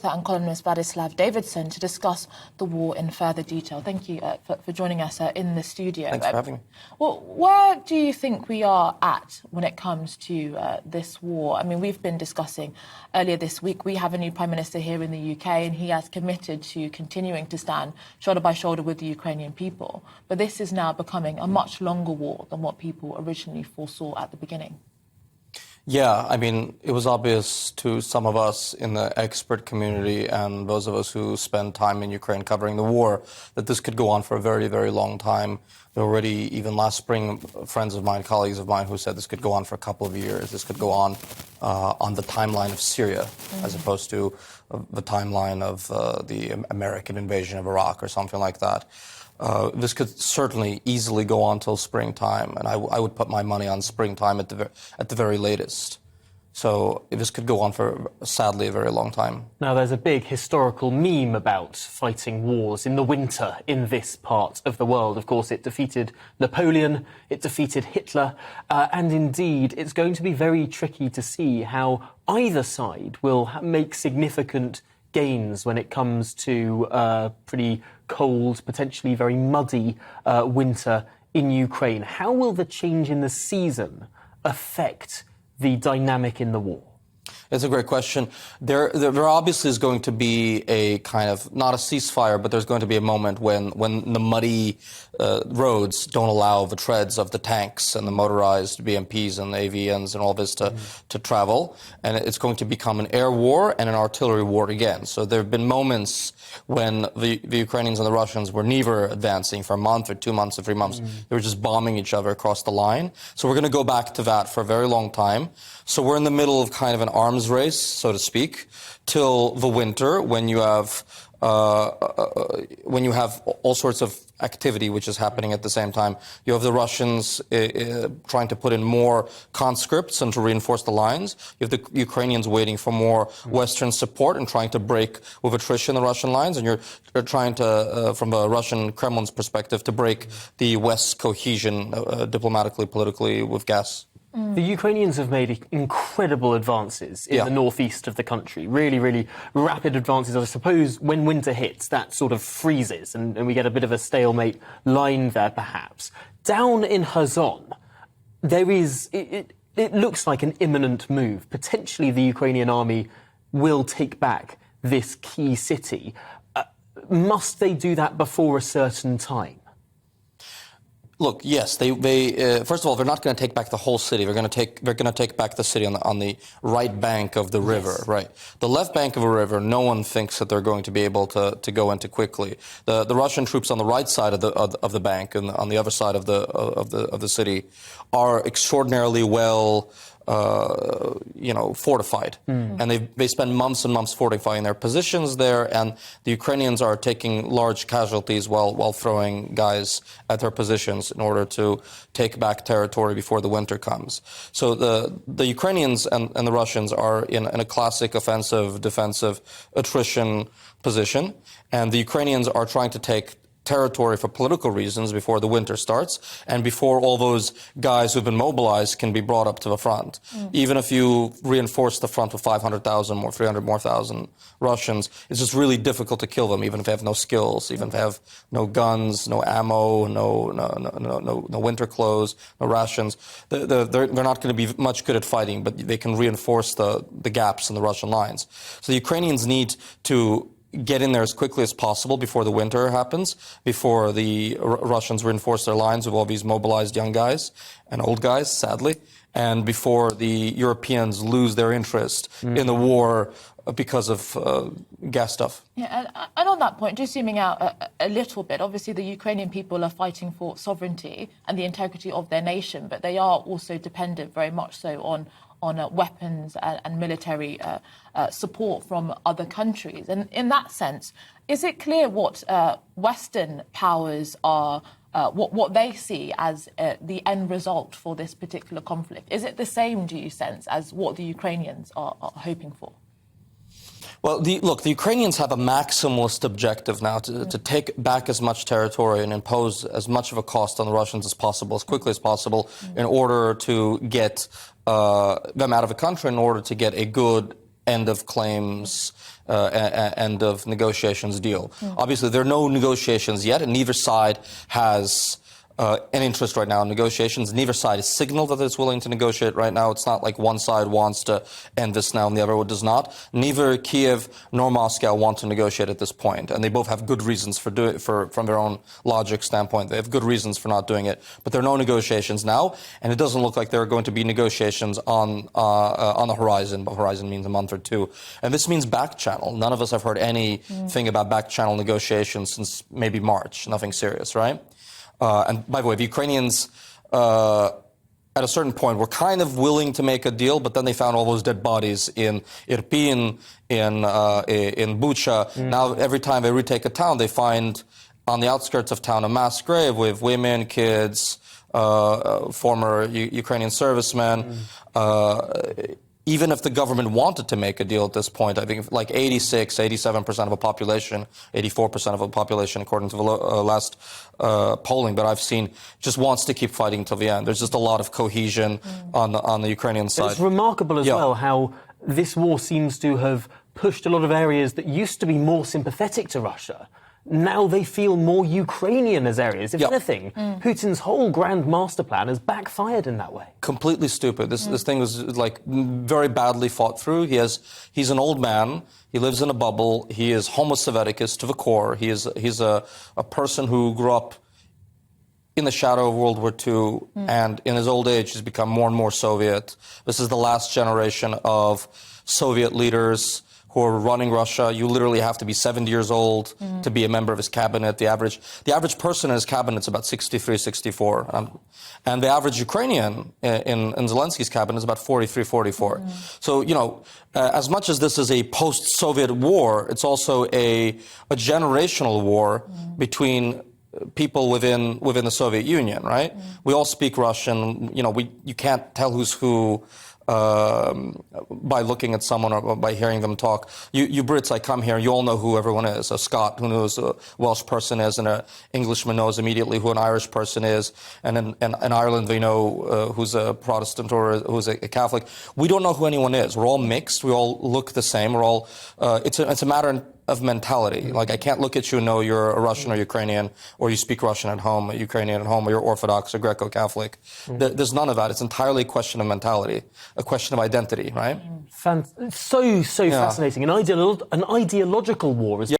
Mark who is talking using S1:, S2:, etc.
S1: author and columnist Vladislav Davidzon to discuss the war in further detail. Thank you for joining us in the studio.
S2: Thanks for having me.
S1: Well, where do you think we are at when it comes to this war? I mean, we've been discussing earlier this week, we have a new Prime Minister here in the UK, and he has committed to continuing to stand shoulder by shoulder with the Ukrainian people. But this is now becoming a much longer war than what people originally foresaw at the beginning.
S2: Yeah, I mean, it was obvious to some of us in the expert community and those of us who spend time in Ukraine covering the war that this could go on for a very, very long time. There were already, even last spring, friends of mine, colleagues of mine who said this could go on for a couple of years. This could go on the timeline of Syria as opposed to the timeline of the American invasion of Iraq or something like that. This could certainly easily go on till springtime, and I would put my money on springtime at the very latest. So this could go on for, sadly, a very long time.
S3: Now, there's a big historical meme about fighting wars in the winter in this part of the world. Of course, it defeated Napoleon, it defeated Hitler, and indeed, it's going to be very tricky to see how either side will make significant gains when it comes to pretty cold, potentially very muddy winter in Ukraine. How will the change in the season affect the dynamic in the war?
S2: It's a great question. There obviously is going to be a kind of, not a ceasefire, but there's going to be a moment when the muddy roads don't allow the treads of the tanks and the motorized BMPs and the AVNs and all this to travel. And it's going to become an air war and an artillery war again. So there have been moments when the Ukrainians and the Russians were neither advancing for a month or 2 months or 3 months. They were just bombing each other across the line. So we're going to go back to that for a very long time. So we're in the middle of kind of an arms race, so to speak, till the winter when you have all sorts of activity which is happening at the same time. You have the Russians trying to put in more conscripts and to reinforce the lines. You have the Ukrainians waiting for more Western support and trying to break with attrition the Russian lines. And you're trying to, from the Russian Kremlin's perspective, to break the West's cohesion diplomatically, politically with gas.
S3: The Ukrainians have made incredible advances in the northeast of the country, really, really rapid advances. I suppose when winter hits, that sort of freezes and we get a bit of a stalemate line there, perhaps. Down in Kherson, there is, it looks like an imminent move. Potentially the Ukrainian army will take back this key city. Must they do that before a certain time?
S2: Look, yes, they first of all, they're not going to take back the whole city. They're going to take back the city on the right bank of the river, right? The left bank of a river, no one thinks that they're going to be able to go into quickly. The Russian troops on the right side of the bank and on the other side of the city are extraordinarily well fortified. And they spend months and months fortifying their positions there, and the Ukrainians are taking large casualties while throwing guys at their positions in order to take back territory before the winter comes. So the Ukrainians and the Russians are in a classic offensive, defensive, attrition position, and the Ukrainians are trying to take territory for political reasons before the winter starts and before all those guys who've been mobilized can be brought up to the front. Even if you reinforce the front with 500,000 more, 300 more thousand Russians, it's just really difficult to kill them, even if they have no skills, even if they have no guns, no ammo, no winter clothes, no rations. They're not going to be much good at fighting, but they can reinforce the gaps in the Russian lines. So the Ukrainians need to get in there as quickly as possible before the winter happens, before the Russians reinforce their lines with all these mobilized young guys and old guys, sadly, and before the Europeans lose their interest in the war because of gas stuff.
S1: Yeah, and on that point, just zooming out a little bit, obviously the Ukrainian people are fighting for sovereignty and the integrity of their nation, but they are also dependent very much so on weapons and military support from other countries. And in that sense, is it clear what Western powers are, what they see as the end result for this particular conflict? Is it the same, do you sense, as what the Ukrainians are hoping for?
S2: Well, the Ukrainians have a maximalist objective now to take back as much territory and impose as much of a cost on the Russians as possible, as quickly as possible, in order to get them out of the country, in order to get a good end of claims, end of negotiations deal. Obviously, there are no negotiations yet, and neither side has an interest right now in negotiations. Neither side has signaled that it's willing to negotiate right now. It's not like one side wants to end this now and the other one does not. Neither Kiev nor Moscow want to negotiate at this point, and they both have good reasons for doing from their own logic standpoint. They have good reasons for not doing it. But there are no negotiations now, and it doesn't look like there are going to be negotiations on the horizon. But horizon means a month or two, and this means back channel. None of us have heard anything about back channel negotiations since maybe March. Nothing serious, right? And by the way, the Ukrainians, at a certain point, were kind of willing to make a deal, but then they found all those dead bodies in Irpin, in Bucha. Now, every time they retake a town, they find on the outskirts of town a mass grave with women, kids, former Ukrainian servicemen. Even if the government wanted to make a deal at this point, I think like 86, 87% of a population, 84% of a population, according to the last polling that I've seen, just wants to keep fighting till the end. There's just a lot of cohesion on the Ukrainian side.
S3: It's remarkable as well how this war seems to have pushed a lot of areas that used to be more sympathetic to Russia. Now they feel more Ukrainian as areas. If anything, Putin's whole grand master plan has backfired in that way.
S2: Completely stupid. This thing was like very badly fought through. He's an old man. He lives in a bubble. He is Homo Sovieticus to the core. He's a person who grew up in the shadow of World War II, and in his old age has become more and more Soviet. This is the last generation of Soviet leaders who are running Russia. You literally have to be 70 years old to be a member of his cabinet. The average person in his cabinet is about 63, 64. And the average Ukrainian in Zelensky's cabinet is about 43, 44. So, as much as this is a post-Soviet war, it's also a generational war between people within the Soviet Union, right? We all speak Russian. You can't tell who's who by looking at someone or by hearing them talk. You Brits, I come here, you all know who everyone is. A Scot who knows who a Welsh person is, and an Englishman knows immediately who an Irish person is. And in Ireland, they know who's a Protestant or who's a Catholic. We don't know who anyone is. We're all mixed. We all look the same. We're all. It's a matter of mentality. Like, I can't look at you and know you're a Russian or Ukrainian, or you speak Russian at home, a Ukrainian at home, or you're Orthodox or Greco-Catholic. There's none of that. It's entirely a question of mentality, a question of identity, right?
S3: So fascinating. An ideological war is